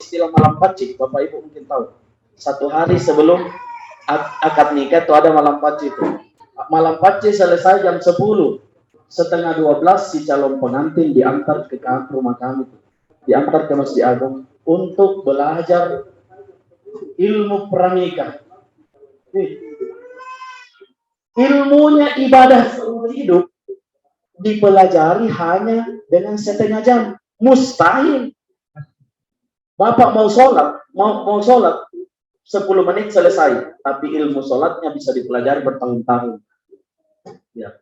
istilah malam pacik, Bapak Ibu mungkin tahu. 1 hari sebelum akad nikah itu ada malam pacik itu. Malam pacik selesai jam 10, setengah 12 si calon pengantin diantar ke rumah kami, diantar ke Masjid Agung untuk belajar ilmu pernikah. Ilmunya ibadah seumur hidup dipelajari hanya dengan setengah jam, mustahil. Bapak mau sholat, mau sholat 10 menit selesai, tapi ilmu sholatnya bisa dipelajari bertahun-tahun. Ya.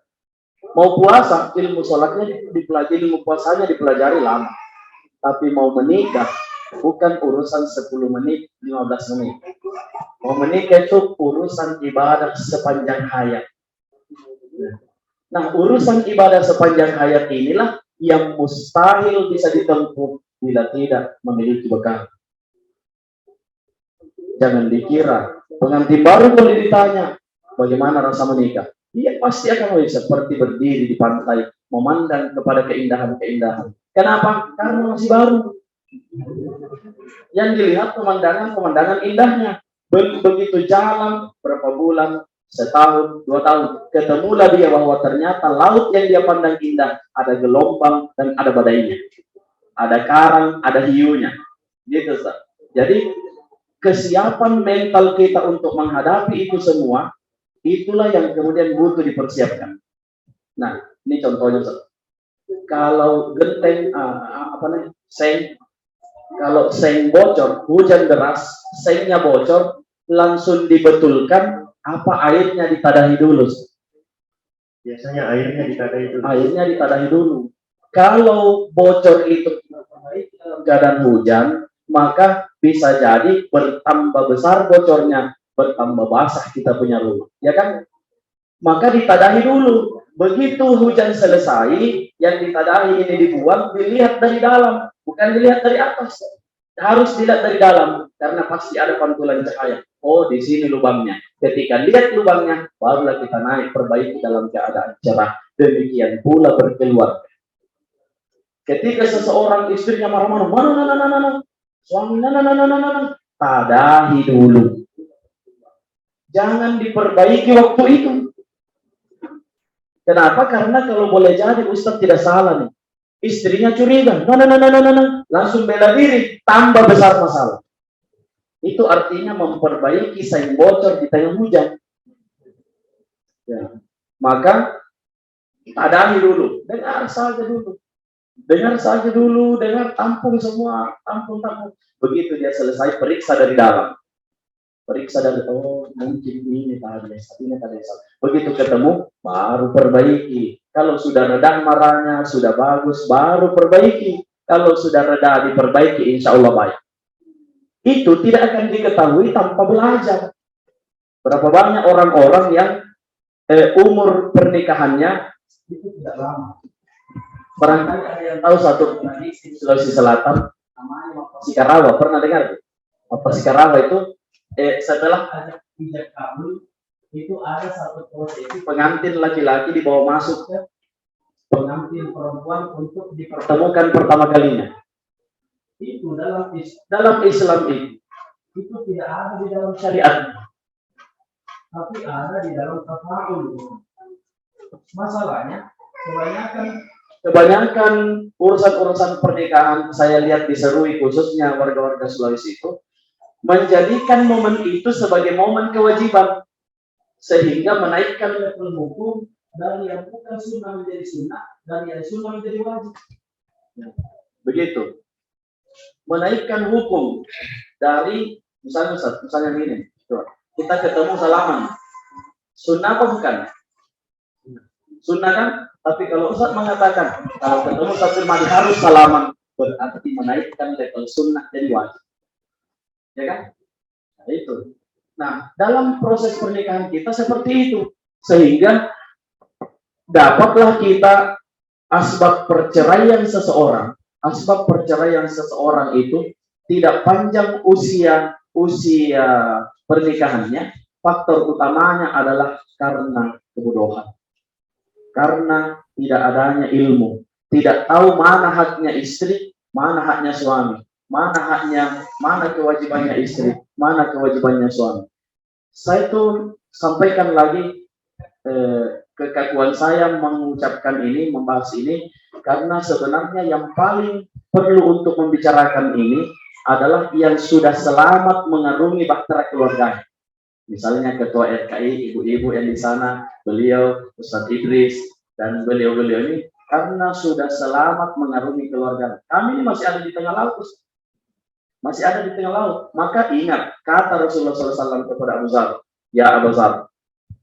Mau puasa, ilmu sholatnya dipelajari, ilmu puasanya dipelajari lama. Tapi mau menikah, bukan urusan 10 menit, 15 menit. Mau menikah itu urusan ibadah sepanjang hayat. Nah, urusan ibadah sepanjang hayat inilah yang mustahil bisa ditempuh bila tidak memiliki bekal. Jangan dikira pengantin baru boleh ditanya bagaimana rasa menikah. Dia pasti akan seperti berdiri di pantai memandang kepada keindahan-keindahan. Kenapa? Karena masih baru. Yang dilihat pemandangan indahnya. Begitu jalan berapa bulan, setahun, 2 tahun, ketemulah dia bahwa ternyata laut yang dia pandang indah ada gelombang dan ada badainya, ada karang, ada hiunya, gitu. Jadi kesiapan mental kita untuk menghadapi itu semua, itulah yang kemudian butuh dipersiapkan. Nah, ini contohnya, kalau genteng seng, kalau seng bocor, hujan deras, sengnya bocor, langsung dibetulkan apa airnya ditadahi dulu. Biasanya airnya ditadahi dulu. Airnya ditadahi dulu. Kalau bocor itu dalam keadaan hujan, maka bisa jadi bertambah besar bocornya, bertambah basah kita punya rumah, ya kan? Maka ditadahi dulu. Begitu hujan selesai, yang ditadahi ini dibuang, dilihat dari dalam, bukan dilihat dari atas. Harus dilihat dari dalam, karena pasti ada pantulan cahaya. Oh, di sini lubangnya. Ketika lihat lubangnya, barulah kita naik perbaiki dalam keadaan cerah. Demikian pula berkeluarga. Ketika seseorang istrinya marah-marah, mana, suami, tadahi dulu. Jangan diperbaiki waktu itu. Kenapa? Karena kalau boleh jadi Ustadz tidak salah nih. Istrinya curiga, langsung bela diri, tambah besar masalah. Itu artinya memperbaiki seng bocor di tengah hujan. Ya. Maka tadahi dulu, dengar saja dulu, tampung semua, tampung. Begitu dia selesai, periksa dari dalam. Mungkin ini tadi. Begitu ketemu, baru perbaiki. Kalau sudah reda marahnya, sudah bagus, baru perbaiki. Kalau sudah reda diperbaiki, insya Allah baik. Itu tidak akan diketahui tanpa belajar. Berapa banyak orang-orang yang umur pernikahannya itu tidak lama. Barangkali ada yang tahu satu tradisi Sulawesi Selatan, namanya Mapasi Karawa. Pernah dengar? Mapasi Karawa itu setelah ajak ijab kabul, itu ada satu prosesi pengantin laki-laki dibawa masuk ke pengantin perempuan untuk dipertemukan pertama kalinya. Itu dalam Islam itu tidak ada di dalam syariat, tapi ada di dalam tafaul. Masalahnya kebanyakan urusan pernikahan saya lihat diserui, khususnya warga-warga Sulawesi itu menjadikan momen itu sebagai momen kewajiban, sehingga menaikkan level hukum dari yang bukan sunnah menjadi sunnah, dan yang sunnah menjadi wajib. Begitu. Menaikkan hukum dari misalnya ini, kita ketemu salaman, sunnah apa bukan? Sunnah kan? Tapi kalau Ustaz mengatakan kalau ketemu satu mandi harus salaman, berarti menaikkan level sunnah jadi wajib. Ya kan? Nah, itu. Nah, dalam proses pernikahan kita seperti itu, sehingga dapatlah kita asbab perceraian seseorang. Asbab perceraian seseorang itu tidak panjang usia pernikahannya. Faktor utamanya adalah karena kebodohan, karena tidak adanya ilmu, tidak tahu mana haknya istri, mana haknya suami. mana haknya, mana kewajibannya istri, mana kewajibannya suami. Saya tuh sampaikan lagi kekaguan saya mengucapkan ini, membahas ini, karena sebenarnya yang paling perlu untuk membicarakan ini adalah yang sudah selamat mengarungi bahtera keluarga. Misalnya Ketua RKI, ibu-ibu yang di sana, beliau, Ustadz Idris, dan beliau-beliau ini, karena sudah selamat mengarungi keluarga. Kami ini masih ada di tengah laut, masih ada di tengah laut. Maka ingat, kata Rasulullah SAW kepada Abu Zar, ya Abu Zar,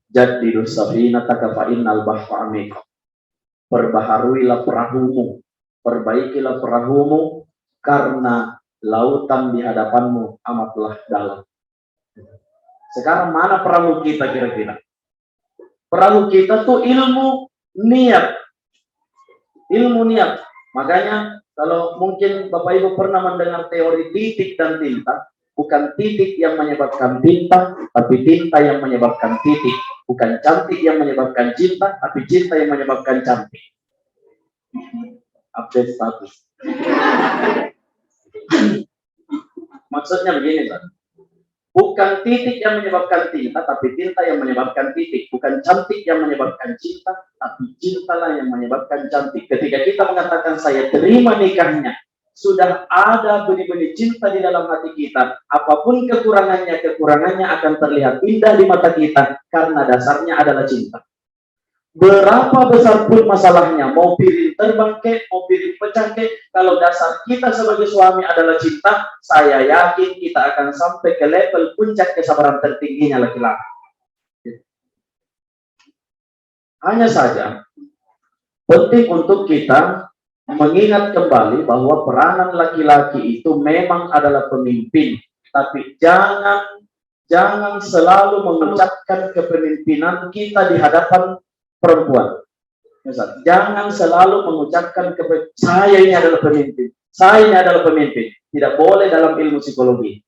jadidus safinataka fa innal bahra amik. Perbaharuilah perahumu, perbaikilah perahumu, karena lautan di hadapanmu amatlah dalam. Sekarang mana perahu kita kira-kira? Perahu kita tuh ilmu niat. Ilmu niat. Makanya kalau mungkin Bapak Ibu pernah mendengar teori titik dan tinta, bukan titik yang menyebabkan tinta, tapi tinta yang menyebabkan titik. Bukan cantik yang menyebabkan cinta, tapi cinta yang menyebabkan cantik. Update status. Maksudnya begini, Pak. Bukan titik yang menyebabkan tinta, tapi tinta yang menyebabkan titik. Bukan cantik yang menyebabkan cinta, tapi cintalah yang menyebabkan cantik. Ketika kita mengatakan saya terima nikahnya, sudah ada benih-benih cinta di dalam hati kita. Apapun kekurangannya akan terlihat indah di mata kita, karena dasarnya adalah cinta. Berapa besar pun masalahnya, mau piring terbang ke, mau piring pecah ke, kalau dasar kita sebagai suami adalah cinta, saya yakin kita akan sampai ke level puncak kesabaran tertingginya laki-laki. Hanya saja, penting untuk kita mengingat kembali bahwa peranan laki-laki itu memang adalah pemimpin, tapi jangan selalu mengucapkan kepemimpinan kita di hadapan perempuan. Misal, jangan selalu mengucapkan saya ini adalah pemimpin, saya ini adalah pemimpin. Tidak boleh dalam ilmu psikologi.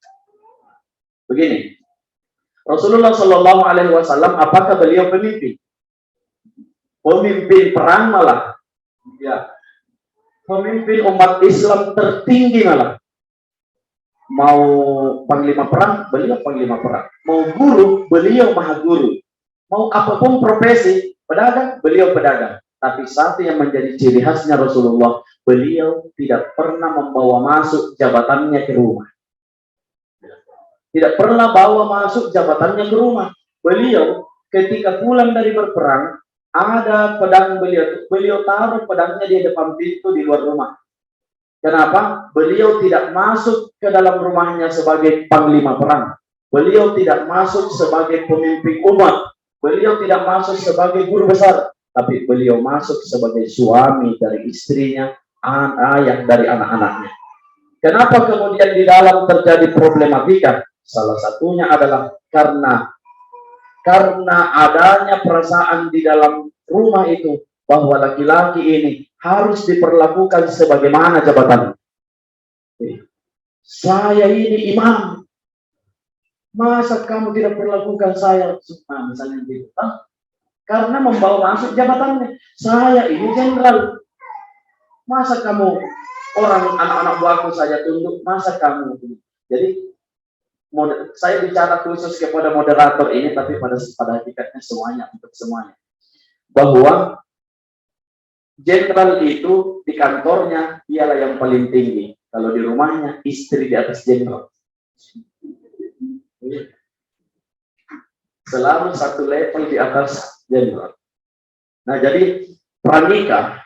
Begini, Rasulullah Shallallahu Alaihi Wasallam, apakah beliau pemimpin? Pemimpin perang malah, ya. Pemimpin umat Islam tertinggi malah. Mau panglima perang, beliau panglima perang. Mau guru, beliau maha guru. Mau apapun profesi, pedagang, beliau pedagang. Tapi satu yang menjadi ciri khasnya Rasulullah, beliau tidak pernah membawa masuk jabatannya ke rumah. Tidak pernah bawa masuk jabatannya ke rumah. Beliau ketika pulang dari berperang, ada pedang beliau taruh pedangnya di depan pintu di luar rumah. Kenapa? Beliau tidak masuk ke dalam rumahnya sebagai panglima perang. Beliau tidak masuk sebagai pemimpin umat. Beliau tidak masuk sebagai guru besar, tapi beliau masuk sebagai suami dari istrinya, ayah dari anak-anaknya. Kenapa kemudian di dalam terjadi problematika? Salah satunya adalah karena adanya perasaan di dalam rumah itu bahwa laki-laki ini harus diperlakukan sebagaimana jabatan. Saya ini imam, masa kamu tidak perlakukan saya misalnya gitu? Karena membawa masuk jabatannya. Saya ini jenderal, masa kamu orang anak-anak buahku saja tunduk, masa kamu? Jadi saya bicara khusus kepada moderator ini, tapi pada hakikatnya semuanya, untuk semuanya, bahwa jenderal itu di kantornya ialah yang paling tinggi. Kalau di rumahnya istri di atas jenderal. Selalu satu level di atas jenderal. Nah, jadi pranikah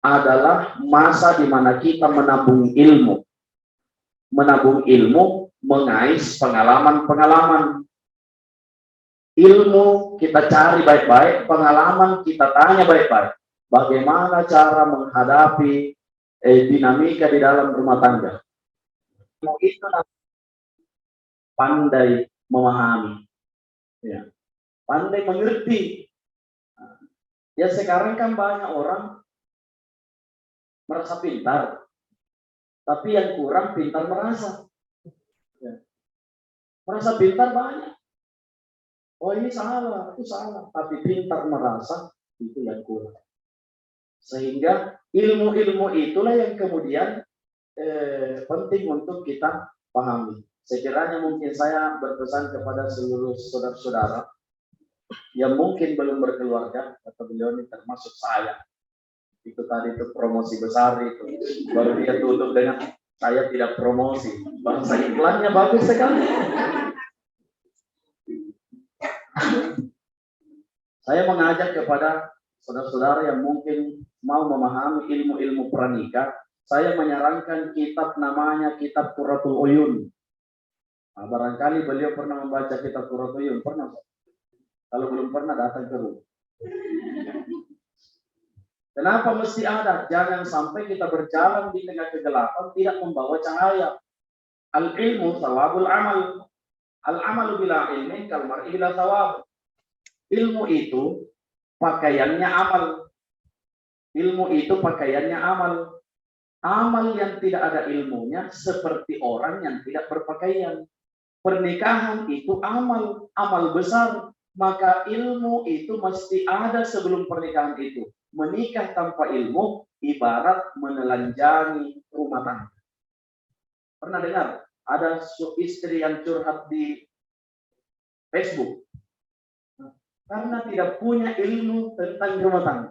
adalah masa di mana kita menabung ilmu. Menabung ilmu, mengais pengalaman-pengalaman. Ilmu kita cari baik-baik, pengalaman kita tanya baik-baik. Bagaimana cara menghadapi dinamika di dalam rumah tangga. Itu pandai memahami, ya. Pandai mengerti. Ya sekarang kan banyak orang merasa pintar, tapi yang kurang pintar merasa. Ya. Merasa pintar banyak. Oh ini salah, itu salah. Tapi pintar merasa itu yang kurang. Sehingga ilmu-ilmu itulah yang kemudian penting untuk kita pahami. Sekiranya mungkin saya berpesan kepada seluruh saudara-saudara yang mungkin belum berkeluarga, atau beliau ini termasuk saya. Itu tadi itu promosi besar itu. Baru dia tutup dengan saya tidak promosi. Bahasa iklannya bagus sekali. Saya mengajak kepada saudara-saudara yang mungkin mau memahami ilmu-ilmu pranikah, saya menyarankan kitab namanya Kitab Qurratul Uyun. Nah, barangkali beliau pernah membaca Kitab Qurratul Uyun, pernah? Kalau belum pernah, datang ke rumah. Kenapa mesti ada? Jangan sampai kita berjalan di tengah kegelapan tidak membawa cahaya. Al-ilmu thawabul amal. Al-amalu bila ilmin kal mar'i bila thawab. Ilmu itu pakaiannya amal. Ilmu itu pakaiannya amal. Amal yang tidak ada ilmunya seperti orang yang tidak berpakaian. Pernikahan itu amal, amal besar. Maka ilmu itu mesti ada sebelum pernikahan itu. Menikah tanpa ilmu ibarat menelanjangi rumah tangga. Pernah dengar? Ada istri yang curhat di Facebook karena tidak punya ilmu tentang rumah tangga.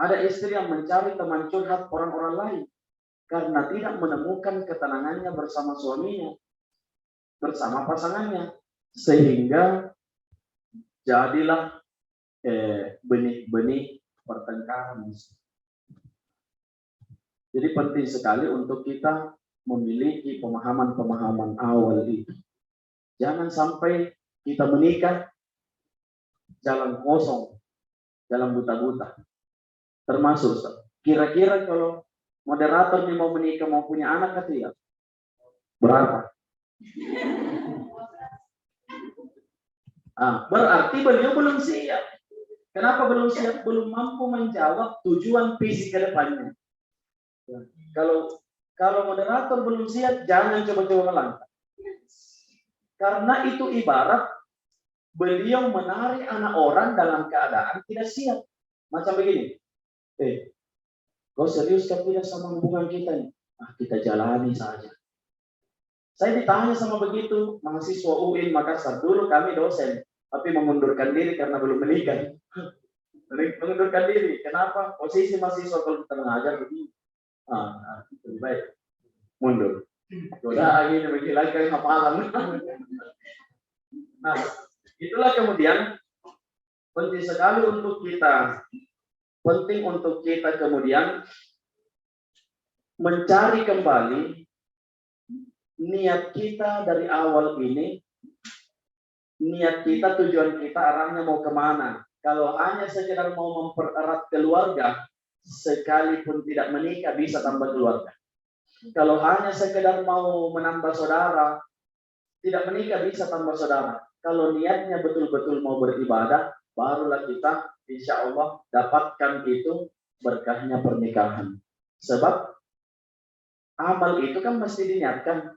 Ada istri yang mencari teman curhat orang-orang lain karena tidak menemukan ketenangannya bersama suaminya, bersama pasangannya, sehingga jadilah benih-benih pertengkaran. Jadi penting sekali untuk kita memiliki pemahaman-pemahaman awal itu. Jangan sampai kita menikah jalan kosong, jalan buta-buta. Termasuk kira-kira kalau moderator ini mau menikah, mau punya anak kecil, berapa? Berarti beliau belum siap. Kenapa belum siap? Belum mampu menjawab tujuan visi ke depannya. Kalau moderator belum siap, jangan coba-coba melangkah. Karena itu ibarat beliau menarik anak orang dalam keadaan tidak siap. Macam begini. Kau serius kan tidak sama hubungan kita ini? Kita jalani saja. Saya ditanya sama begitu, mahasiswa UIN Makassar. Dulu kami dosen, tapi mengundurkan diri karena belum menikah. Mengundurkan diri. Kenapa? Posisi mahasiswa kalau kita mengajar begini. Lebih baik mundur. Sudah ini menghilangkan hafalan. Nah, itulah kemudian penting sekali untuk kita. Penting untuk kita kemudian mencari kembali niat kita dari awal ini. Niat kita, tujuan kita, arahnya mau kemana. Kalau hanya sekedar mau mempererat keluarga, sekalipun tidak menikah bisa tambah keluarga. Kalau hanya sekedar mau menambah saudara, tidak menikah bisa tambah saudara. Kalau niatnya betul-betul mau beribadah, barulah kita insya Allah dapatkan itu berkahnya pernikahan. Sebab amal itu kan mesti diniatkan.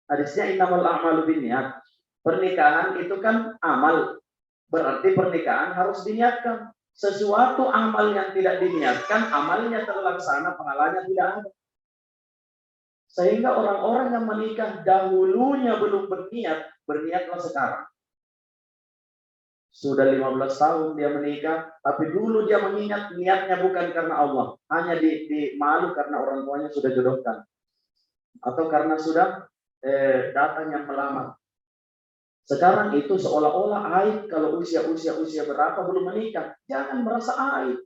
Hadisnya innamal a'malu binniyat. Pernikahan itu kan amal. Berarti pernikahan harus diniatkan. Sesuatu amal yang tidak diniatkan, amalnya terlaksana, pahalanya tidak ada. Sehingga orang-orang yang menikah dahulunya belum berniat, berniatlah sekarang. Sudah 15 tahun dia menikah, tapi dulu dia mengingat niatnya bukan karena Allah. Hanya di malu karena orang tuanya sudah jodohkan. Atau karena sudah datang yang melamar. Sekarang itu seolah-olah aib kalau usia berapa belum menikah. Jangan merasa aib.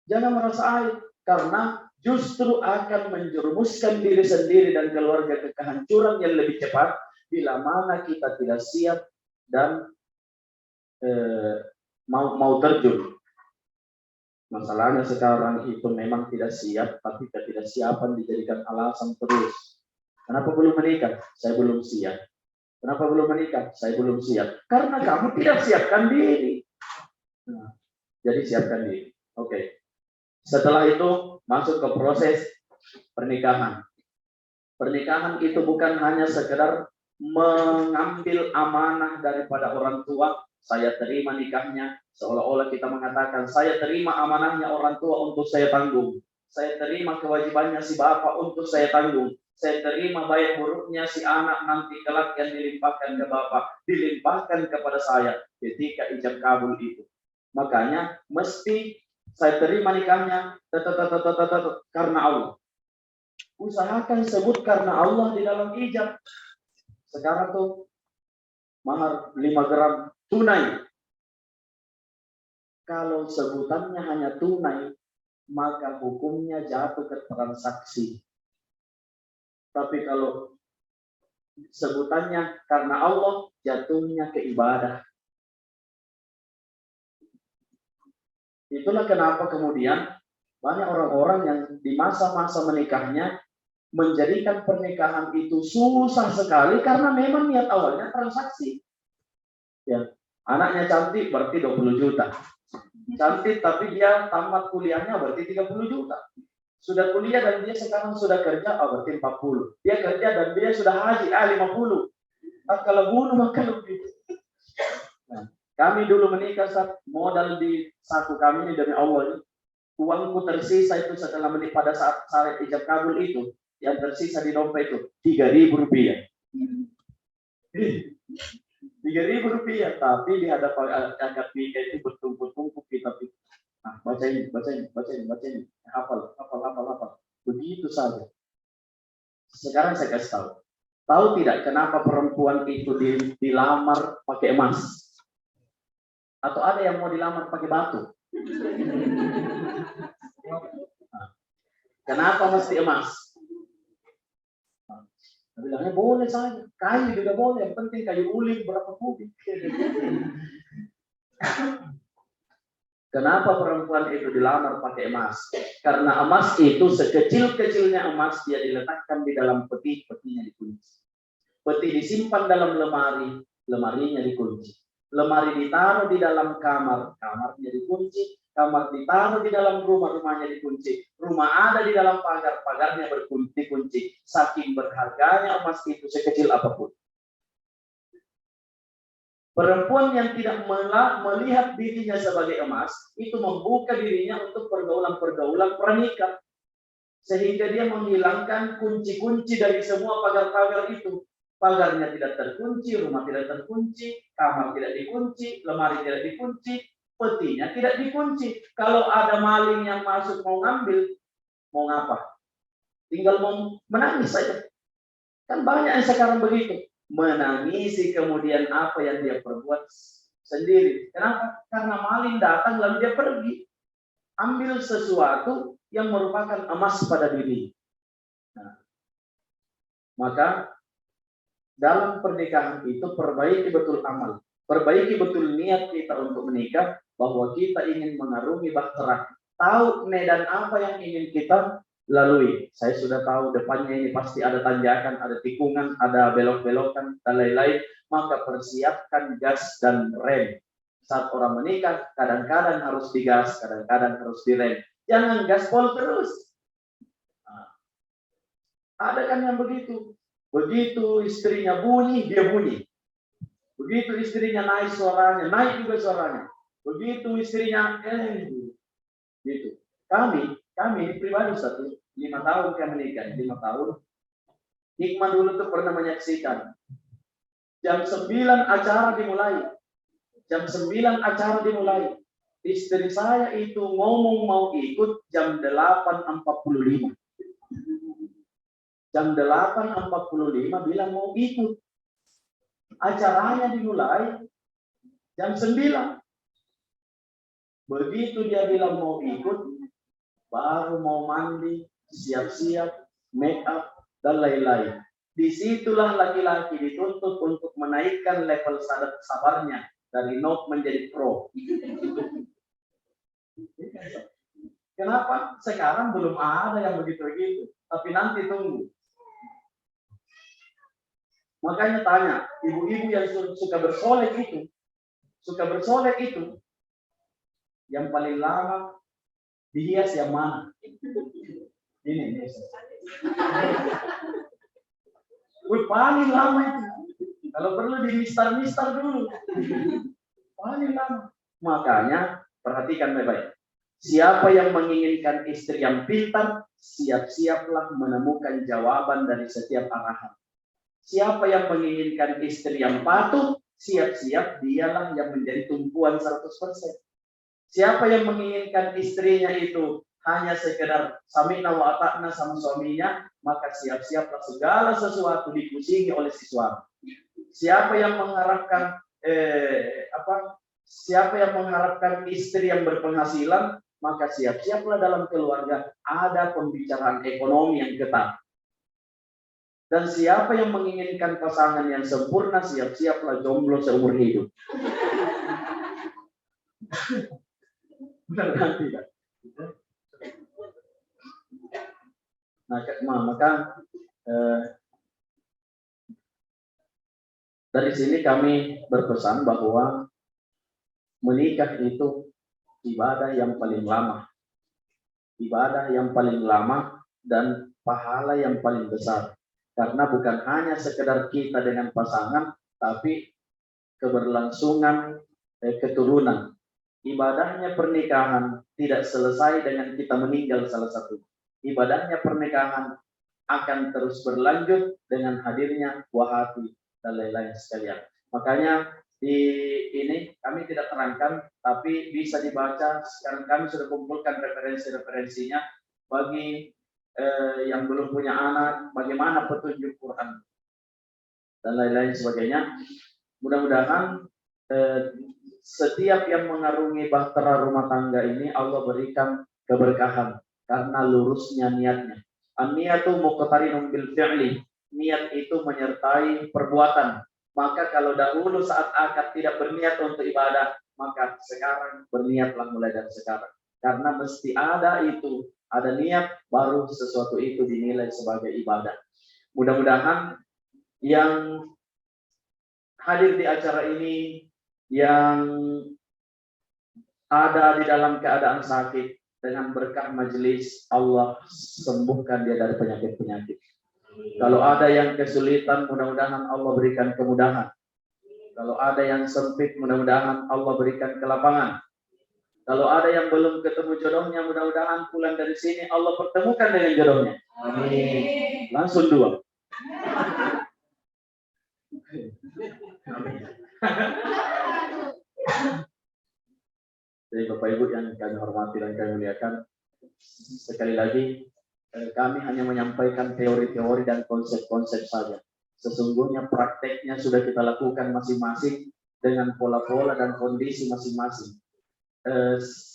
Jangan merasa aib. Karena justru akan menjerumuskan diri sendiri dan keluarga ke kehancuran yang lebih cepat bila mana kita tidak siap dan mau terjun. Masalahnya sekarang itu memang tidak siap, tapi ketidaksiapan dijadikan alasan terus. Kenapa belum menikah? Saya belum siap. Kenapa belum menikah? Saya belum siap. Karena kamu tidak siapkan diri. Nah, jadi siapkan diri. Oke. Setelah itu masuk ke proses pernikahan. Pernikahan itu bukan hanya sekedar mengambil amanah daripada orang tua. Saya terima nikahnya, seolah-olah kita mengatakan saya terima amanahnya orang tua untuk saya tanggung. saya terima kewajibannya si bapak untuk saya tanggung. Saya terima baik buruknya si anak nanti kelak yang dilimpahkan ke bapak, dilimpahkan kepada saya ketika ijab kabul itu. Makanya mesti saya terima nikahnya karena Allah. Usahakan sebut karena Allah di dalam ijab. Sekarang tuh mahar 5 gram tunai. Kalau sebutannya hanya tunai, maka hukumnya jatuh ke transaksi. Tapi kalau sebutannya karena Allah, jatuhnya ke ibadah. Itulah kenapa kemudian banyak orang-orang yang di masa-masa menikahnya menjadikan pernikahan itu susah sekali karena memang niat awalnya transaksi. Ya, anaknya cantik berarti 20 juta. Cantik tapi dia tamat kuliahnya berarti 30 juta. Sudah kuliah dan dia sekarang sudah kerja berarti 40. Dia kerja dan dia sudah haji 50. Nah, kalau bunuh maka lebih. Nah, kami dulu menikah saat modal di saku kami ini demi Allah ini. Uangku tersisa itu setelah menikah pada saat syarat ijab kabul itu, yang tersisa di dompet itu 3.000 rupiah. 3.000 rupiah, tapi di hadapan angkat nikah itu bertumpuk-tumpuk kita. Nah, baca ini, hafal. Begitu saja. Sekarang saya kasih tahu. Tahu tidak kenapa perempuan itu dilamar pakai emas? Atau ada yang mau dilamar pakai batu? Nah, kenapa mesti emas? Bilangnya boleh saja, kayu juga boleh, yang penting kayu ulin berapa kubik. Kenapa perempuan itu dilamar pakai emas? Karena emas itu sekecil-kecilnya emas dia diletakkan di dalam peti, petinya dikunci. Peti disimpan dalam lemari, lemarinya dikunci. Lemari ditaruh di dalam kamar, kamarnya dikunci. Kamar ditaruh di dalam rumah, rumahnya dikunci. Rumah ada di dalam pagar, pagarnya berkunci-kunci. Saking berharganya emas itu sekecil apapun. Perempuan yang tidak melihat dirinya sebagai emas, itu membuka dirinya untuk pergaulan-pergaulan pernikah. Sehingga dia menghilangkan kunci-kunci dari semua pagar-pagar itu. Pagarnya tidak terkunci, rumah tidak terkunci, kamar tidak dikunci, lemari tidak dikunci, petinya tidak dikunci. Kalau ada maling yang masuk mau ngambil, mau ngapa? Tinggal mau menangis saja. Kan banyak yang sekarang begitu. Menangisi kemudian apa yang dia perbuat sendiri. Kenapa? Karena maling datang lalu dia pergi. Ambil sesuatu yang merupakan emas pada diri. Nah, maka dalam pernikahan itu perbaiki betul amal. Perbaiki betul niat kita untuk menikah. Bahwa kita ingin mengarungi bahtera. Tahu medan apa yang ingin kita lalui. Saya sudah tahu depannya ini pasti ada tanjakan, ada tikungan, ada belok-belokan, dan lain-lain. Maka persiapkan gas dan rem. Saat orang menikah, kadang-kadang harus digas, kadang-kadang harus direm. Jangan gaspol terus. Nah, ada kan yang begitu. Begitu istrinya bunyi, dia bunyi. Begitu istrinya naik suaranya, naik juga suaranya. Begitu istrinya, gitu. Kami pribadi 5 tahun kami menikah, 5 tahun. Hikmah dulu tuh pernah menyaksikan. Jam 9 acara dimulai. Jam 9 acara dimulai. Istri saya itu ngomong mau ikut jam 8.45. Jam 8.45 bilang mau ikut. Acaranya dimulai jam 9. Begitu dia bilang mau ikut, baru mau mandi, siap-siap, make up, dan lain-lain. Disitulah laki-laki dituntut untuk menaikkan level sabarnya dari noob menjadi pro. Kenapa? Sekarang belum ada yang begitu-begitu, tapi nanti tunggu. Makanya tanya, ibu-ibu yang suka bersolek itu, yang paling lama dihias yang mana? Ini. Paling lama itu. Kalau perlu di mistar dulu. Paling lama. Makanya perhatikan baik-baik. Siapa yang menginginkan istri yang pintar, siap-siaplah menemukan jawaban dari setiap arahan. Siapa yang menginginkan istri yang patuh, siap-siap dialah yang menjadi tumpuan 100%. Siapa yang menginginkan istrinya itu hanya sekedar sami'na wa ata'na sama suaminya, maka siap-siaplah segala sesuatu dipusingi oleh si suami. Siapa yang mengharapkan siapa yang mengharapkan istri yang berpenghasilan, maka siap-siaplah dalam keluarga ada pembicaraan ekonomi yang ketat. Dan siapa yang menginginkan pasangan yang sempurna, siap-siaplah jomblo seumur hidup. Benar kan tidak? Maka dari sini kami berpesan bahwa menikah itu ibadah yang paling lama. Ibadah yang paling lama dan pahala yang paling besar. Karena bukan hanya sekedar kita dengan pasangan, tapi keberlangsungan keturunan. Ibadahnya pernikahan tidak selesai dengan kita meninggal salah satu. Ibadahnya pernikahan akan terus berlanjut dengan hadirnya buah hati dan lain-lain sekalian. Makanya di ini kami tidak terangkan, tapi bisa dibaca. Sekarang kami sudah kumpulkan referensi-referensinya bagi yang belum punya anak, bagaimana petunjuk Quran dan lain-lain sebagainya. Mudah-mudahan setiap yang mengarungi bahtera rumah tangga ini Allah berikan keberkahan karena lurusnya niatnya. An-niyatu muqtarinun bil fi'li. Niat itu menyertai perbuatan. Maka kalau dahulu saat akad tidak berniat untuk ibadah, maka sekarang berniatlah mulai dari sekarang. Karena mesti ada itu, ada niat, baru sesuatu itu dinilai sebagai ibadah. Mudah-mudahan yang hadir di acara ini, yang ada di dalam keadaan sakit, dengan berkah majelis, Allah sembuhkan dia dari penyakit-penyakit. Kalau ada yang kesulitan, mudah-mudahan Allah berikan kemudahan. Kalau ada yang sempit, mudah-mudahan Allah berikan kelapangan. Kalau ada yang belum ketemu jodohnya, mudah-mudahan pulang dari sini Allah pertemukan dengan jodohnya. Amin. Langsung dua. Jadi Bapak Ibu yang kami hormati dan kami muliakan, sekali lagi kami hanya menyampaikan teori-teori dan konsep-konsep saja. Sesungguhnya prakteknya sudah kita lakukan masing-masing dengan pola-pola dan kondisi masing-masing.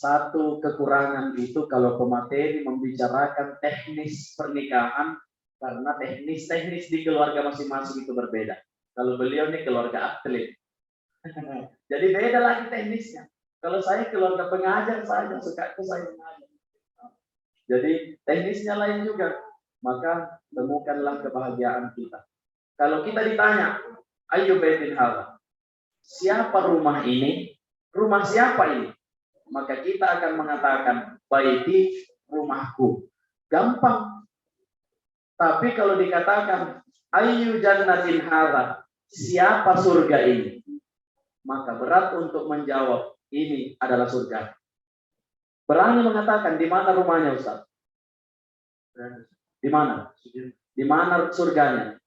Satu kekurangan itu kalau pemateri membicarakan teknis pernikahan, karena teknis di keluarga masing-masing itu berbeda. Kalau beliau ini keluarga atlet, jadi beda lagi teknisnya. Kalau saya keluarga pengajar saja, suka saya mengajar. Jadi teknisnya lain juga. Maka temukanlah kebahagiaan kita. Kalau kita ditanya, ayo baitin hadza, siapa rumah ini? Rumah siapa ini? Maka kita akan mengatakan, baiti, rumahku. Gampang. Tapi kalau dikatakan, ayu jannatin hadza, siapa surga ini? Maka berat untuk menjawab, ini adalah surga. Berani mengatakan, di mana rumahnya Ustaz? Di mana? Di mana surganya?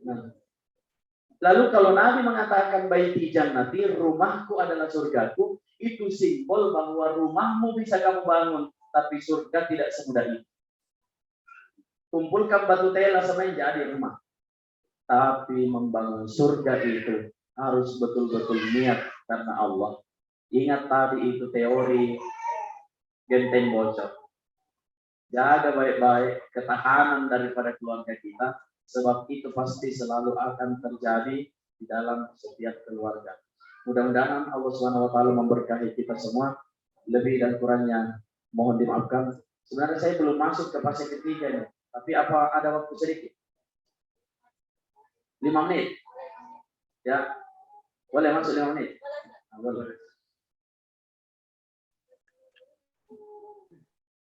Nah. Lalu kalau Nabi mengatakan baiti jannati, rumahku adalah surgaku, itu simbol bahwa rumahmu bisa kamu bangun, tapi surga tidak semudah itu. Kumpulkan batu tela sampai jadi rumah. Tapi membangun surga itu harus betul-betul niat karena Allah. Ingat tadi itu teori genteng bocor. Jaga baik-baik ketahanan daripada keluarga kita, sebab itu pasti selalu akan terjadi di dalam setiap keluarga. Mudah-mudahan Allah SWT memberkahi kita semua. Lebih dan kurangnya mohon dimaafkan. Sebenarnya saya belum masuk ke fase ketiga ini, tapi apa ada waktu sedikit? 5 menit. Ya, boleh masuk 5 menit. Boleh.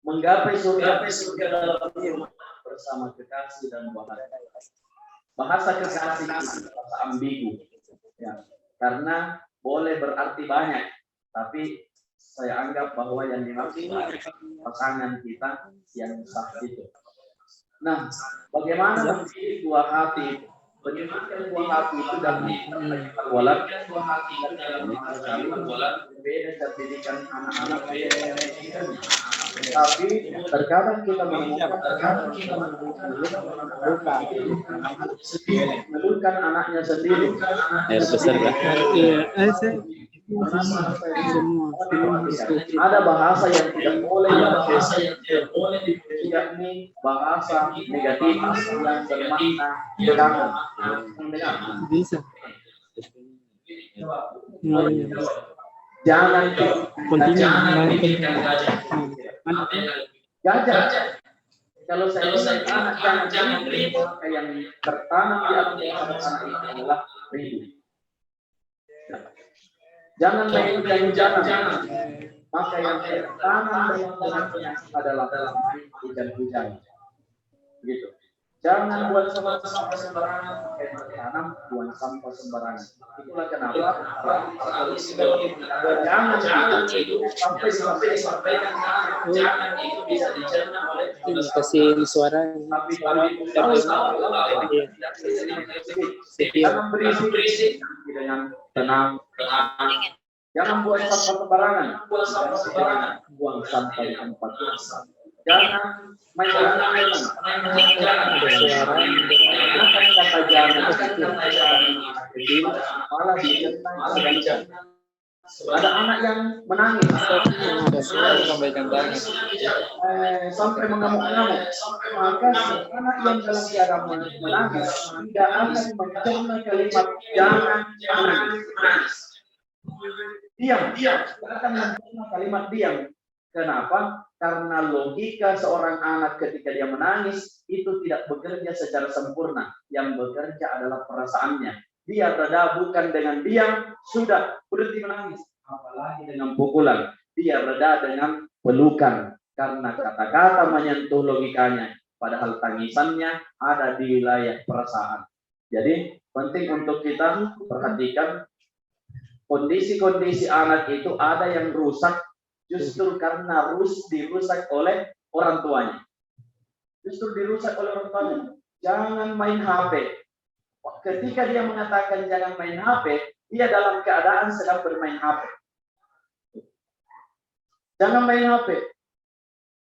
Menggapai surga dalam iman bersama kekasih dan bahagia. Bahasa kekasih itu bahasa ambigu, ya, karena boleh berarti banyak, tapi saya anggap bahwa yang dimaksud pasangan kita yang sah itu. Nah, bagaimana memilih buah hati? Pendidikan buah hati itu dalam walat buah hati dalam berbeda dari pendidikan anak-anak. Tapi terkadang kita menemukan menurunkan anaknya sendiri. Besar kan? Ada bahasa yang tidak boleh yakni bahasa negatif yang bermakna jangan. Bisa. Jangan gajah. Kalau saya anak jangan yang tertanam di alam anak itu adalah rindu. Jangan main jangan. Maka yang tertanam dalam adalah hujan-hujan. Begitu. Jangan buat sampah sembarangan, tanam buang sampah sembarangan. Itulah kenapa jangan sampai jangan itu bisa dicerna oleh kasih suara. Jangan berisik dengan tenang. Jangan buang sampah sembarangan. Buang sampah di tempat. Jangan main kata jangan malah ada anak yang menangis sampai mengamuk-ngamuk, maka anak yang dalam keadaan menangis tidak akan mencerna kalimat jangan menangis. Diam akan mencerna kalimat diam. Kenapa? Karena logika seorang anak ketika dia menangis itu tidak bekerja secara sempurna. Yang bekerja adalah perasaannya. Dia reda bukan dengan diam, sudah berhenti menangis. Apalagi dengan pukulan. Dia reda dengan pelukan. Karena kata-kata menyentuh logikanya. Padahal tangisannya ada di wilayah perasaan. Jadi penting untuk kita perhatikan kondisi-kondisi anak itu ada yang rusak justru karena dirusak oleh orang tuanya. Justru dirusak oleh orang tuanya. Jangan main HP. Ketika dia mengatakan jangan main HP, dia dalam keadaan sedang bermain HP. Jangan main HP.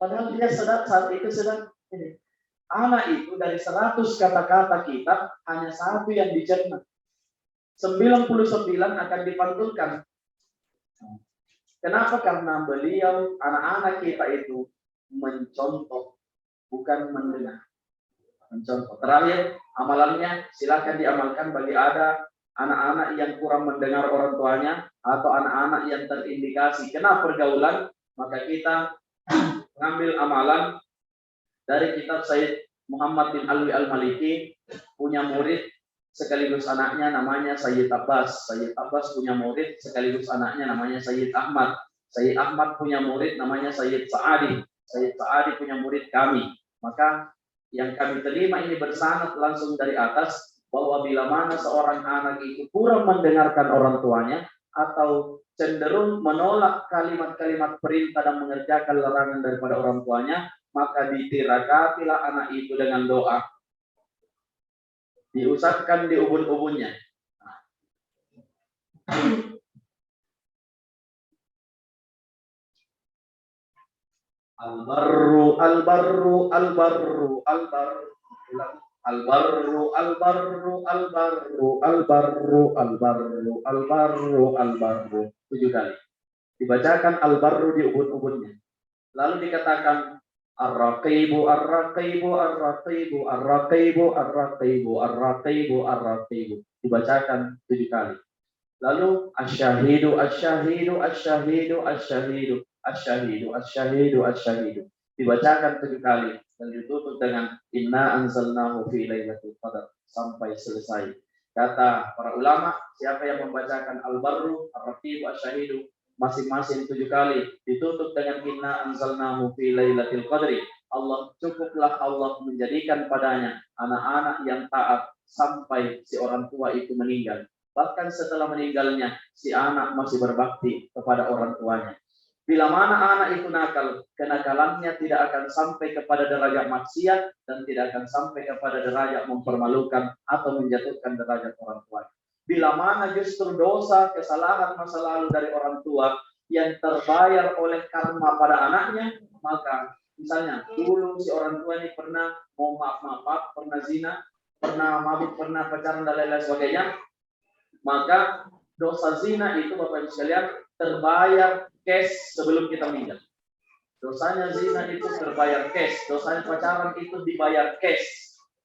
Padahal dia saat itu sedang ini. Anak itu dari 100 kata-kata kita hanya satu yang dicerna. 99 akan dipantulkan. Kenapa? Karena beliau, anak-anak kita itu mencontoh, bukan mendengar. Mencontoh. Terakhir, amalannya silakan diamalkan bagi ada anak-anak yang kurang mendengar orang tuanya atau anak-anak yang terindikasi kena pergaulan, maka kita mengambil amalan dari kitab Sayyid Muhammad bin Alwi Al-Maliki, punya murid sekaligus anaknya namanya Sayyid Abbas. Sayyid Abbas punya murid sekaligus anaknya namanya Sayyid Ahmad. Sayyid Ahmad punya murid namanya Sayyid Sa'adi. Sayyid Sa'adi punya murid kami. Maka yang kami terima ini bersanad langsung dari atas bahwa bila mana seorang anak itu kurang mendengarkan orang tuanya atau cenderung menolak kalimat-kalimat perintah dan mengerjakan larangan daripada orang tuanya, maka ditirakatilah anak itu dengan doa. Diusapkan di ubun-ubunnya. Al-barru, al-barru, al-barru, al-barru, al-barru, al-barru, al-barru, al-barru, al-barru, al-barru, al-barru. 7 kali. Dibacakan al-barru di ubun-ubunnya. Lalu dikatakan ar-raqibu, ar-raqibu, ar-raqibu, ar-raqibu, ar-raqibu, ar-raqibu, ar-raqibu. Dibacakan 7 kali. Lalu asy-syahidu, asy-syahidu, asy-syahidu, asy-syahidu, asy-syahidu, asy-syahidu, asy-syahidu. Dibacakan 7 kali dan ditutup dengan inna anzalnahu fi lailatul qadar sampai selesai. Kata para ulama, siapa yang membacakan al-barru, ar-raqibu, asy-syahidu masing-masing 7 kali ditutup dengan inna anzalnahu fi lailatul qadri, cukuplah Allah menjadikan padanya anak-anak yang taat sampai si orang tua itu meninggal. Bahkan setelah meninggalnya si anak masih berbakti kepada orang tuanya. Bila mana anak itu nakal, kenakalannya tidak akan sampai kepada derajat maksiat dan tidak akan sampai kepada derajat mempermalukan atau menjatuhkan derajat orang tua. Bila mana justru dosa, kesalahan masa lalu dari orang tua yang terbayar oleh karma pada anaknya, maka misalnya dulu si orang tua ini pernah mau maaf, pernah zina, pernah mabuk, pernah pacaran dan lain-lain sebagainya, maka dosa zina itu Bapak Ibu sekalian terbayar cash sebelum kita meninggal. Dosanya zina itu terbayar cash, dosanya pacaran itu dibayar cash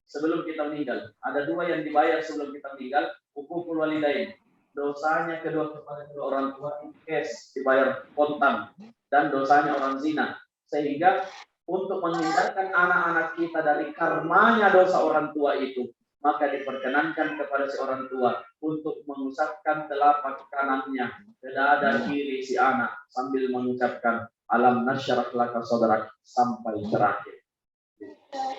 sebelum kita meninggal. Ada dua yang dibayar sebelum kita meninggal, hukukul walidain. Dosanya kepada kedua orang tua cash dibayar kontan, dan dosanya orang zina. Sehingga untuk menghindarkan anak-anak kita dari karmanya dosa orang tua itu, maka diperkenankan kepada si orang tua untuk mengusapkan telapak kanannya ke dada kiri si anak sambil mengucapkan alam nasyarah laka sadrak sampai terakhir.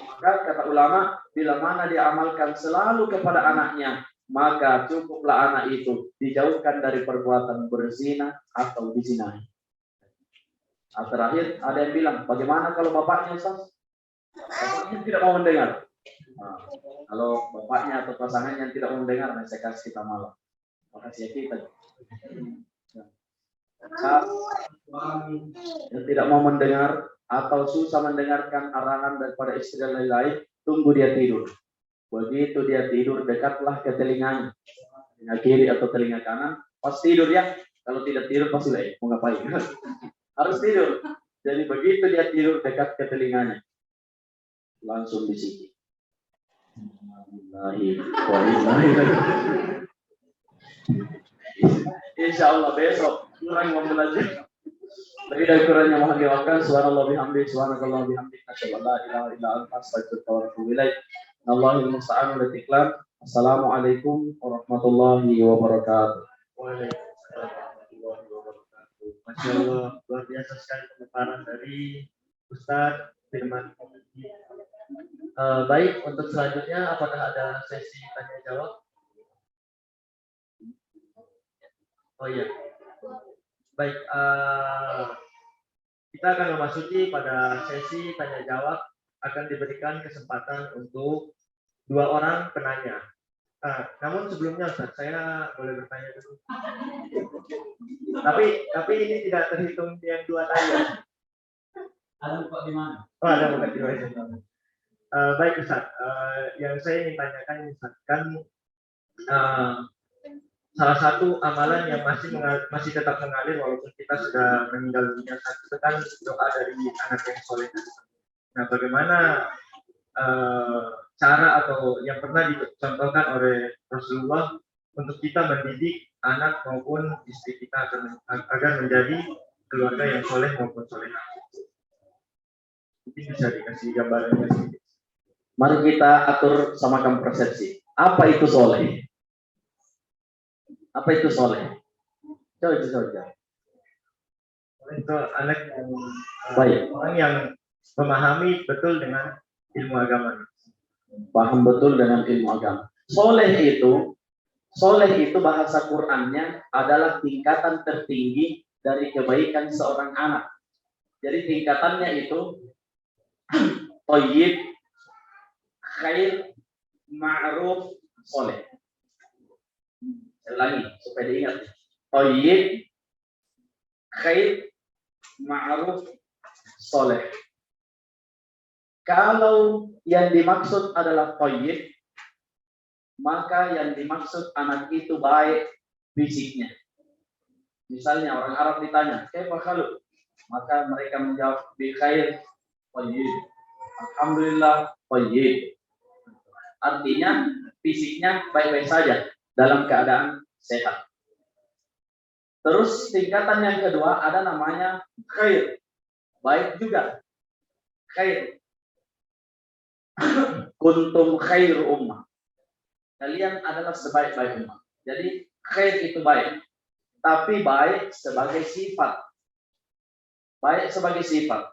Maka kata ulama, bila mana diamalkan selalu kepada anaknya, maka cukuplah anak itu dijauhkan dari perbuatan berzina atau dizinahi. Nah, terakhir ada yang bilang, bagaimana kalau bapaknya Ustaz? Bapaknya tidak mau mendengar. Nah, kalau bapaknya atau pasangannya yang tidak mau mendengar, nah saya kasih kita malam. Makasih ya kita. Yang tidak mau mendengar atau susah mendengarkan arahan daripada istri dan lain-lain, tunggu dia tidur. Begitu dia tidur, dekatlah ke telinganya, telinga kiri atau telinga kanan. Pas tidur ya, kalau tidak tidur pasti lain. Mau ngapain? Harus tidur. Jadi begitu dia tidur, dekat ke telinganya, langsung disiki. Insya Allah besok kurang mau belajar. Tapi dari kurangnya mohon diwakilkan. Subhanallah bihamdi, subhanakallah bihamdi, asyhadu an la ilaha illa anta, astaghfiruka wa atubu ilaik. Allahul musta'an wal istiqlal. Assalamualaikum warahmatullahi wabarakatuh. Waalaikumsalam warahmatullahi wabarakatuh. Masya Allah, luar biasa sekali pemaparan dari Ustadz Firman. Baik, untuk selanjutnya apakah ada sesi tanya jawab? Oh iya. Baik, kita akan memasuki pada sesi tanya jawab. Akan diberikan kesempatan untuk 2 orang penanya. Namun sebelumnya Ustaz, saya boleh bertanya dulu. Tapi ini tidak terhitung yang 2 tanya. Ada buka di mana? Oh, ada buka di mana? Baik Ustaz, yang saya ingin tanyakan Ustaz, kan salah satu amalan yang masih tetap mengalir walaupun kita sudah meninggal dunia, itu kan doa dari anak yang soleh. Nah, bagaimana cara atau yang pernah dicontohkan oleh Rasulullah untuk kita mendidik anak maupun istri kita agar menjadi keluarga yang soleh maupun solehah? Mungkin bisa dikasih gambarannya sedikit. Mari kita atur samakan persepsi. Apa itu soleh? Apa itu soleh? Coba. Itu anak yang Baik. orang yang memahami betul dengan ilmu agama. Paham betul dengan ilmu agama. Soleh itu bahasa Qur'annya adalah tingkatan tertinggi dari kebaikan seorang anak. Jadi tingkatannya itu thayyib, khair, ma'ruf, soleh. Ulangi supaya diingat. Thayyib, khair, ma'ruf, soleh. Kalau yang dimaksud adalah thayyib, maka yang dimaksud anak itu baik fisiknya. Misalnya orang Arab ditanya, "Kaifa khaluk?" Maka mereka menjawab, "Bi khair, thayyib." Alhamdulillah, thayyib. Artinya fisiknya baik-baik saja, dalam keadaan sehat. Terus tingkatan yang kedua ada namanya khair. Baik juga. Khair. Kuntum khairu ummah. Kalian adalah sebaik-baik umat. Jadi khair itu baik. Tapi baik sebagai sifat. Baik sebagai sifat.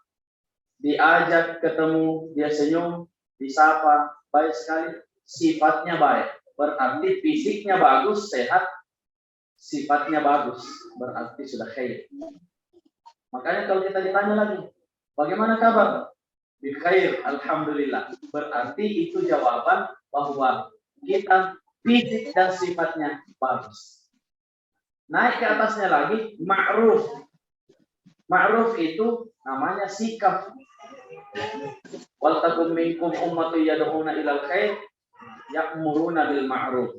Diajak ketemu, dia senyum, disapa, baik sekali. Sifatnya baik. Berarti fisiknya bagus, sehat, sifatnya bagus, berarti sudah khair. Makanya kalau kita ditanya lagi, bagaimana kabar? Bikhair, alhamdulillah. Berarti itu jawaban bahwa kita fisik dan sifatnya bagus. Naik ke atasnya lagi, ma'ruf. Ma'ruf itu namanya sikap. Wal takum minkum ummatun yad'una ilal khair ya'muruna bil ma'ruf.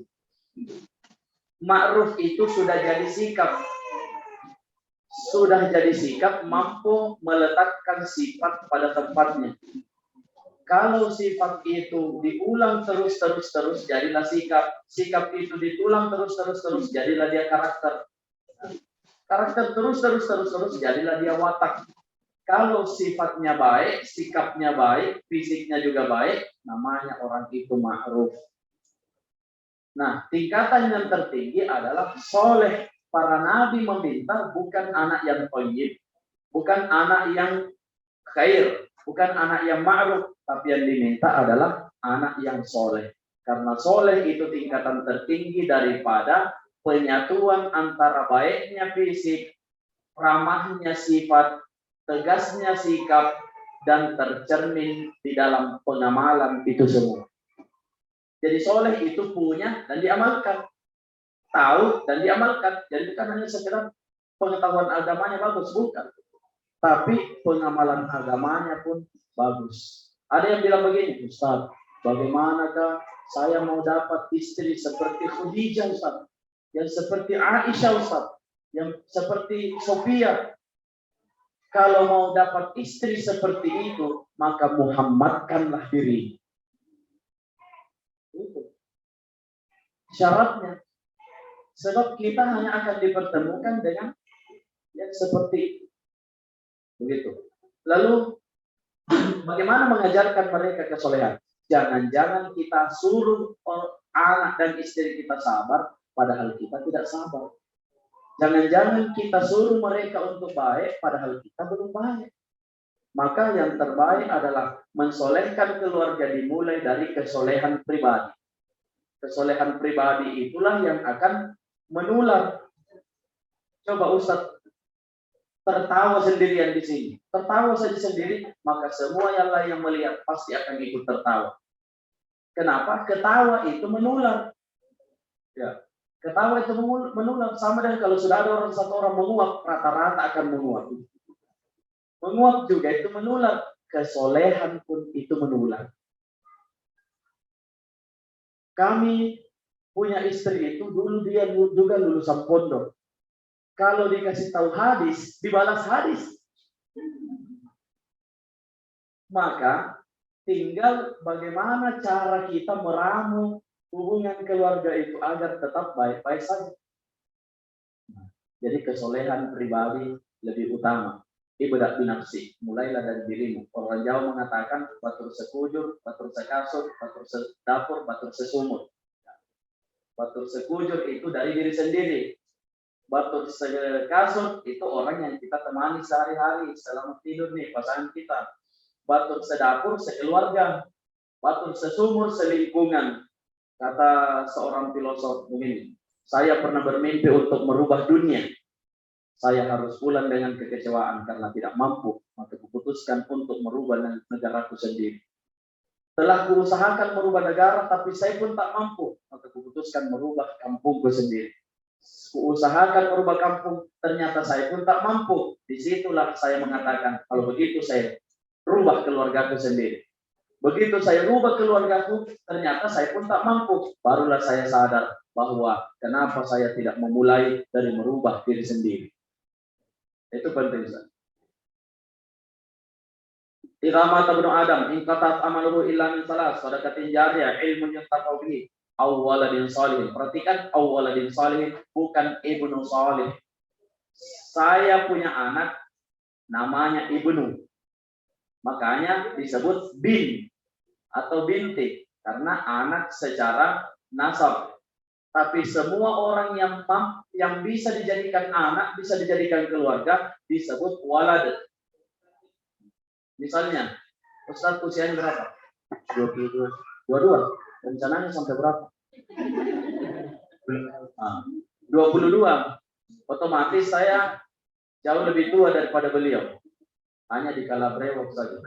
Ma'ruf itu sudah jadi sikap. Sudah jadi sikap, mampu meletakkan sifat pada tempatnya. Kalau sifat itu diulang terus, jadilah sikap. Sikap itu diulang terus, jadilah dia karakter. Karakter terus, jadilah dia watak. Kalau sifatnya baik, sikapnya baik, fisiknya juga baik, namanya orang itu ma'ruf. Nah, tingkatan yang tertinggi adalah soleh. Para nabi meminta bukan anak yang thayyib, bukan anak yang khair, bukan anak yang ma'ruf, tapi yang diminta adalah anak yang soleh. Karena soleh itu tingkatan tertinggi daripada penyatuan antara baiknya fisik, ramahnya sifat, tegasnya sikap, dan tercermin di dalam pengamalan itu semua. Jadi soleh itu punya dan diamalkan. Tahu dan diamalkan. Jadi bukan hanya sekedar pengetahuan agamanya bagus, bukan. Tapi pengamalan agamanya pun bagus. Ada yang bilang begini, Ustaz, bagaimanakah saya mau dapat istri seperti Khadijah, Ustaz? Yang seperti Aisyah, Ustaz? Yang seperti Sophia? Kalau mau dapat istri seperti itu, maka muhammadkanlah diri. Itu syaratnya. Sebab kita hanya akan dipertemukan dengan yang seperti itu. Begitu. Lalu bagaimana mengajarkan mereka kesolehan? Jangan-jangan kita suruh anak dan istri kita sabar, padahal kita tidak sabar. Jangan-jangan kita suruh mereka untuk baik, padahal kita belum baik. Maka yang terbaik adalah mensolehkan keluarga dimulai dari kesolehan pribadi. Kesolehan pribadi itulah yang akan menular. Coba Ustaz tertawa sendirian di sini, tertawa saja sendiri, maka semua yang lain yang melihat pasti akan ikut tertawa. Kenapa? Ketawa itu menular. Ya, ketawa itu menular. Sama dengan kalau sudah ada satu orang menguap, rata-rata akan menguap. Menguap juga itu menular. Kesolehan pun itu menular. Kami punya istri itu dulu dia juga lulusan pondok. Kalau dikasih tahu hadis, dibalas hadis. Maka tinggal bagaimana cara kita meramu hubungan keluarga itu agar tetap baik-baik saja. Jadi kesolehan pribadi lebih utama. Ibadat binafsi, mulailah dari dirimu. Orang Jawa mengatakan batur sekujur, batur sekasur, batur sedapur, batur sesumur. Batur sekujur itu dari diri sendiri. Batur sekasur itu orang yang kita temani sehari-hari selama tidur nih, pasangan kita. Batur sedapur sekeluarga. Batur sesumur selingkungan. Kata seorang filosof begini, saya pernah bermimpi untuk merubah dunia. Saya harus pulang dengan kekecewaan karena tidak mampu, maka kuputuskan untuk merubah negaraku sendiri. Telah kuusahakan merubah negara, tapi saya pun tak mampu, maka kuputuskan merubah kampungku sendiri. Kuusahakan merubah kampung, ternyata saya pun tak mampu. Disitulah saya mengatakan, kalau begitu saya rubah keluargaku sendiri. Begitu saya rubah keluargaku, ternyata saya pun tak mampu. Barulah saya sadar bahwa kenapa saya tidak memulai dari merubah diri sendiri. Itu penting, Ustaz. Idza mata ibnu Adam, in qatat amaluhu illa min salas, sadaqatin jariyah, ilmun yuntafa'u bihi, aw waladin salih. Perhatikan, aw waladin salih, bukan ibnu salih. Saya punya anak namanya ibnu. Makanya disebut bin atau binti karena anak secara nasab. Tapi semua orang yang bisa dijadikan anak, bisa dijadikan keluarga, disebut walad. Misalnya, Ustaz usianya berapa? 22. 22. Rencananya sampai berapa? 22. Otomatis saya jauh lebih tua daripada beliau. Hanya di kala brewok saja.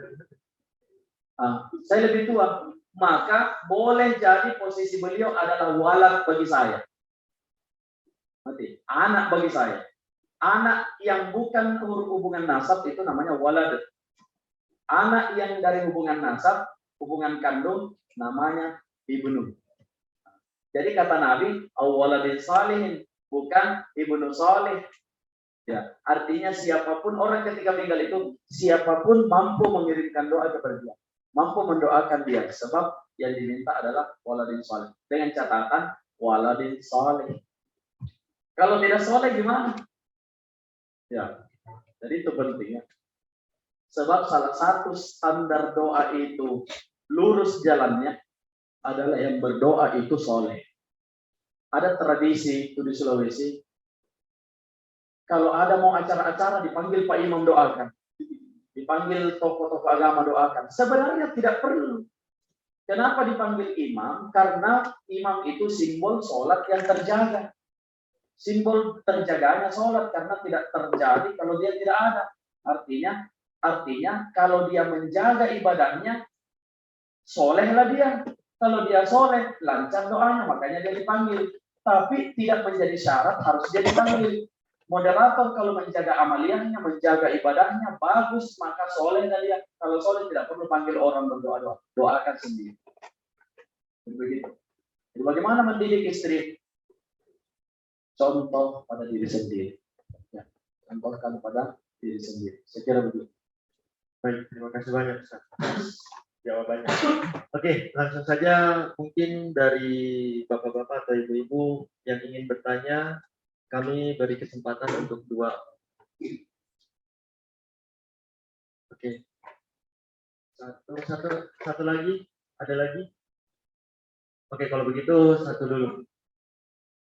Saya lebih tua, maka boleh jadi posisi beliau adalah walad bagi saya. Anak bagi saya. Anak yang bukan hubungan nasab itu namanya walad. Anak yang dari hubungan nasab, hubungan kandung, namanya ibnu. Jadi kata Nabi, awaladin salihin, bukan ibnu salih. Ya, artinya siapapun orang ketika meninggal itu, siapapun mampu mengirimkan doa kepada dia, mampu mendoakan dia, sebab yang diminta adalah waladin salih. Dengan catatan waladin salih. Kalau tidak salih gimana? Ya, jadi itu pentingnya. Sebab salah satu standar doa itu lurus jalannya adalah yang berdoa itu soleh. Ada tradisi itu di Sulawesi, kalau ada mau acara-acara dipanggil Pak Imam doakan, dipanggil tokoh-tokoh agama doakan. Sebenarnya tidak perlu. Kenapa dipanggil imam? Karena imam itu simbol sholat yang terjaga. Simbol terjaganya sholat karena tidak terjadi kalau dia tidak ada. Artinya kalau dia menjaga ibadahnya, solehlah dia. Kalau dia soleh, lancar doanya, makanya dia dipanggil. Tapi tidak menjadi syarat harus dia dipanggil. Moderator kalau menjaga amaliyahnya, menjaga ibadahnya, bagus, maka soleh dia. Kalau soleh tidak perlu panggil orang berdoa, doakan sendiri. Begitu. Jadi bagaimana mendidik istri? Contoh pada diri sendiri. Ya, contohkan pada diri sendiri. Saya kira begitu. Baik, terima kasih banyak Ustaz jawabannya. Oke, langsung saja mungkin dari bapak-bapak atau ibu-ibu yang ingin bertanya, kami beri kesempatan untuk 2. Oke. Satu lagi, ada lagi? Oke, kalau begitu satu dulu.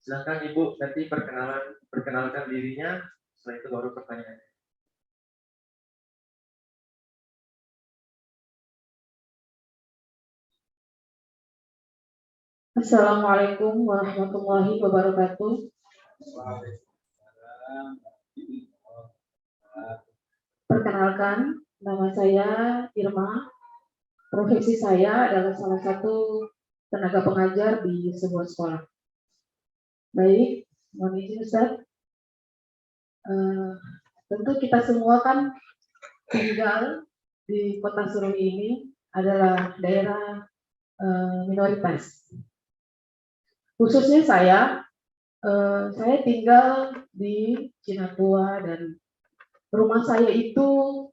Silakan Ibu nanti perkenalkan dirinya, setelah itu baru pertanyaan. Assalamualaikum warahmatullahi wabarakatuh. Perkenalkan, nama saya Irma. Profesi saya adalah salah satu tenaga pengajar di sebuah sekolah. Baik, mohon izin Ustaz. Tentu kita semua kan tinggal di Kota Serui ini adalah daerah minoritas. Khususnya saya tinggal di Cinatua dan rumah saya itu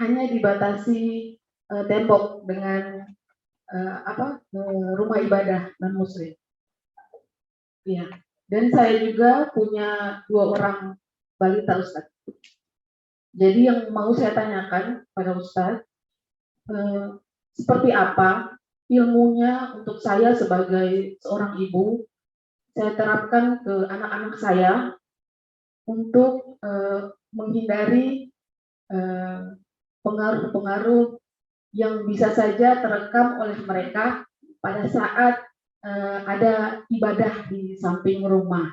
hanya dibatasi tembok dengan rumah ibadah non muslim. Ya, dan saya juga punya 2 orang balita Ustaz. Jadi yang mau saya tanyakan pada Ustaz, seperti apa ilmunya untuk saya sebagai seorang ibu, saya terapkan ke anak-anak saya untuk menghindari pengaruh-pengaruh yang bisa saja terekam oleh mereka pada saat ada ibadah di samping rumah.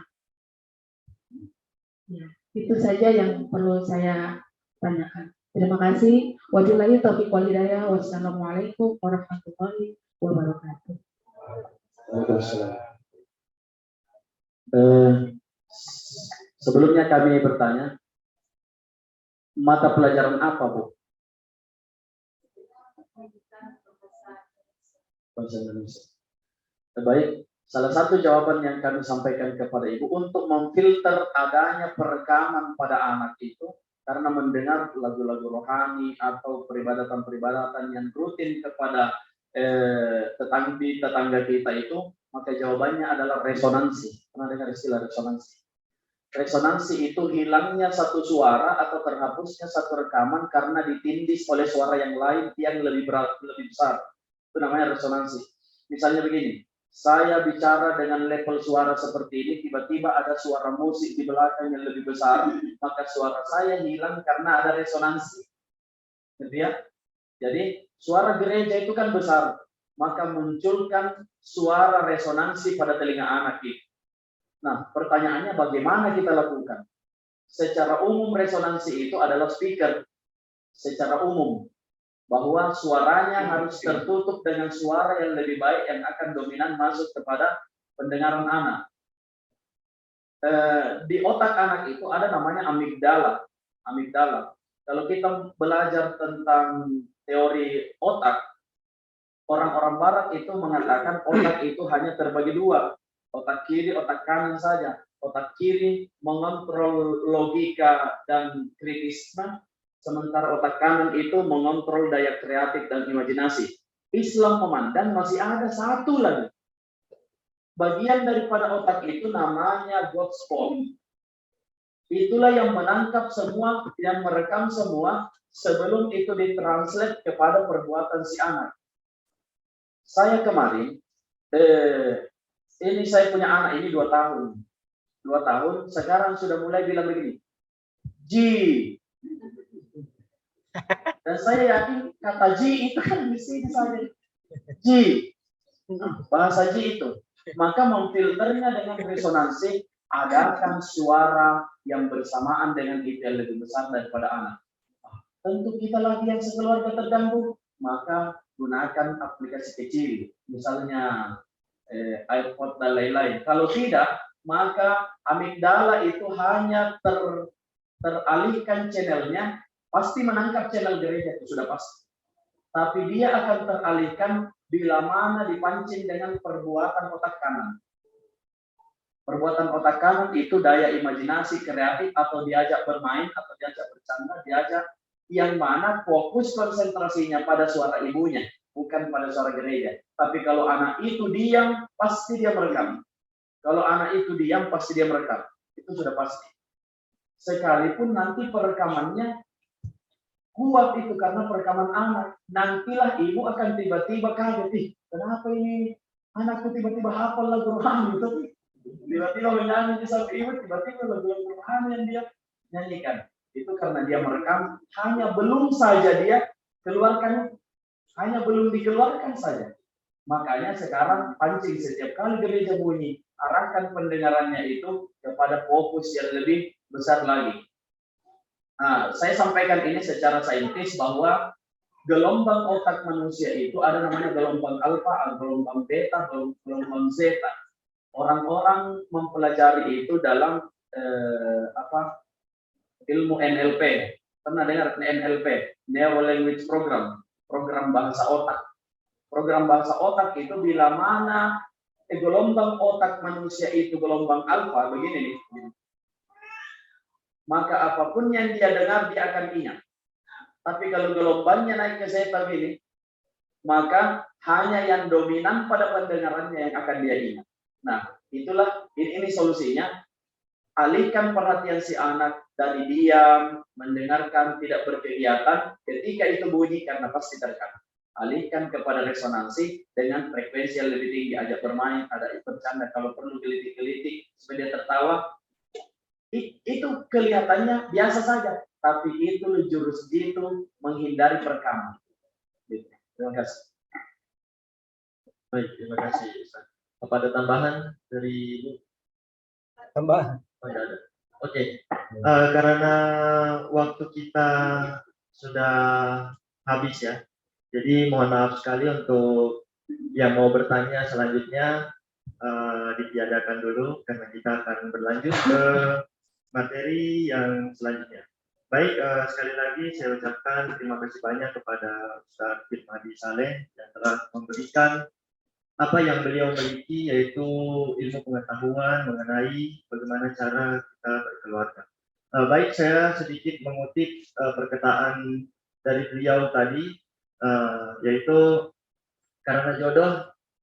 Ya, itu saja yang perlu saya tanyakan. Terima kasih. Wabillahi taufiq wal hidayah. Wassalamualaikum warahmatullahi wabarakatuh. Sebelumnya kami bertanya, mata pelajaran apa, Bu? Bahasa Indonesia. Baik, salah satu jawaban yang kami sampaikan kepada Ibu untuk memfilter adanya perekaman pada anak itu karena mendengar lagu-lagu rohani atau peribadatan-peribadatan yang rutin kepada tetangga kita itu, maka jawabannya adalah resonansi. Pernah dengar istilah resonansi? Resonansi itu hilangnya satu suara atau terhapusnya satu rekaman karena ditindis oleh suara yang lain yang lebih besar. Itu namanya resonansi. Misalnya begini, saya bicara dengan level suara seperti ini, tiba-tiba ada suara musik di belakang yang lebih besar, maka suara saya hilang karena ada resonansi. Gitu ya? Jadi suara gereja itu kan besar, maka munculkan suara resonansi pada telinga anak itu. Nah, pertanyaannya bagaimana kita lakukan? secara umum resonansi itu adalah speaker secara umum, bahwa suaranya harus tertutup dengan suara yang lebih baik yang akan dominan masuk kepada pendengaran anak. Di otak anak itu ada namanya amigdala. Amigdala. Kalau kita belajar tentang teori otak, orang-orang barat itu mengatakan otak itu hanya terbagi dua, otak kiri, otak kanan saja. Otak kiri mengontrol logika dan kritisme, sementara otak kanan itu mengontrol daya kreatif dan imajinasi. Islam memandang masih ada satu lagi. Bagian daripada otak itu namanya God's spot. Itulah yang menangkap semua, yang merekam semua sebelum itu ditranslate kepada perbuatan si anak. Saya kemarin, ini saya punya anak ini 2 tahun. 2 tahun, sekarang sudah mulai bilang begini, Ji. Dan saya yakin kata Ji itu kan di sini saja. Ji. Bahasa Ji itu. Maka memfilternya dengan resonansi, adakan suara yang bersamaan dengan itu yang lebih besar daripada anak. Tentu kita lagi yang sekeluarga terganggu, maka gunakan aplikasi kecil, misalnya iPod dan lain-lain. Kalau tidak, maka amigdala itu hanya teralihkan channelnya, pasti menangkap channel gereja itu sudah pasti. Tapi dia akan teralihkan bila mana dipancing dengan perbuatan otak kanan. Perbuatan otak kanan itu daya imajinasi, kreatif, atau diajak bermain, atau diajak bercanda, diajak yang mana fokus konsentrasinya pada suara ibunya, bukan pada suara gereja. Tapi kalau anak itu diam, pasti dia merekam. Kalau anak itu diam, pasti dia merekam. Itu sudah pasti. Sekalipun nanti perekamannya kuat itu karena perekaman anak. Nantilah ibu akan tiba-tiba kaget. Kenapa ini anakku tiba-tiba hafal lagu rohani itu? Tiba-tiba menyanyi di samping ibu, tiba-tiba lagu rohani yang dia nyanyikan. Itu karena dia merekam, hanya belum saja dia keluarkan, hanya belum dikeluarkan saja. Makanya sekarang pancing setiap kali gereja bunyi, arahkan pendengarannya itu kepada fokus yang lebih besar lagi. Nah, saya sampaikan ini secara saintis bahwa gelombang otak manusia itu ada namanya gelombang alfa, gelombang beta, gelombang zeta. Orang-orang mempelajari itu dalam ilmu NLP. Pernah dengar NLP, Neuro Language Program, program bahasa otak. Program bahasa otak itu bila mana gelombang otak manusia itu gelombang alfa, begini nih, maka apapun yang dia dengar dia akan ingat. Tapi kalau gelombangnya naik ke zeta begini, maka hanya yang dominan pada pendengarannya yang akan dia ingat. Nah, itulah ini solusinya. Alihkan perhatian si anak dari diam, mendengarkan, tidak berkegiatan. Ketika itu bunyi karena pasti terekam. Alihkan kepada resonansi dengan frekuensi yang lebih tinggi. Ajak bermain, ada bercanda, kalau perlu gelitik-gelitik supaya dia tertawa. Itu kelihatannya biasa saja, tapi itu jurus jitu menghindari perekaman. Terima kasih. Baik, terima kasih Ustaz. Apa ada tambahan dari Ibu? Tambahan. Oh, ada. Oke. Karena waktu kita sudah habis ya, jadi mohon maaf sekali untuk yang mau bertanya selanjutnya ditiadakan dulu karena kita akan berlanjut ke materi yang selanjutnya. Baik, sekali lagi saya ucapkan terima kasih banyak kepada Ustaz Firmadi Saleh yang telah memberikan apa yang beliau miliki, yaitu ilmu pengetahuan mengenai bagaimana cara kita berkeluarga. Baik, saya sedikit mengutip perkataan dari beliau tadi, yaitu karena jodoh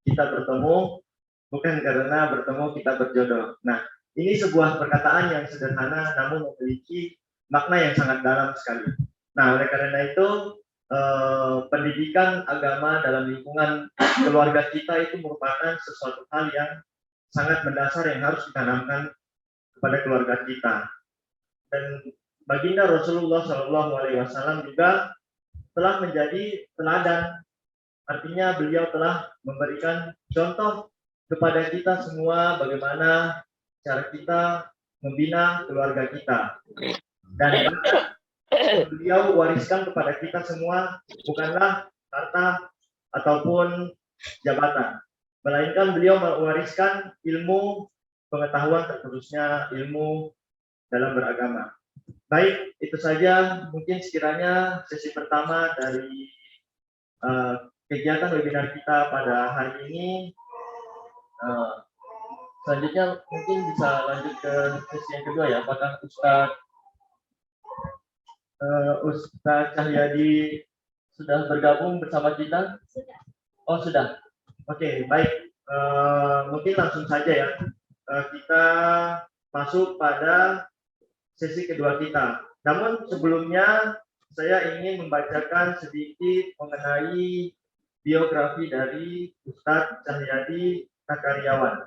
kita bertemu, bukan karena bertemu kita berjodoh. Nah, ini sebuah perkataan yang sederhana namun memiliki makna yang sangat dalam sekali. Nah, oleh karena itu pendidikan agama dalam lingkungan keluarga kita itu merupakan sesuatu hal yang sangat mendasar yang harus ditanamkan kepada keluarga kita. Dan baginda Rasulullah SAW juga telah menjadi teladan, artinya beliau telah memberikan contoh kepada kita semua bagaimana cara kita membina keluarga kita. Dan beliau wariskan kepada kita semua bukanlah harta ataupun jabatan, melainkan beliau mewariskan ilmu, pengetahuan, terkhususnya ilmu dalam beragama. Baik, itu saja mungkin sekiranya sesi pertama dari kegiatan webinar kita pada hari ini. Selanjutnya mungkin bisa lanjut ke sesi yang kedua ya. Apakah Ustaz Cahyadi sudah bergabung bersama kita? Sudah. Oh sudah. Oke, baik. Mungkin langsung saja ya. Kita masuk pada sesi kedua kita. Namun sebelumnya saya ingin membacakan sedikit mengenai biografi dari Ustaz Cahyadi Takariawan.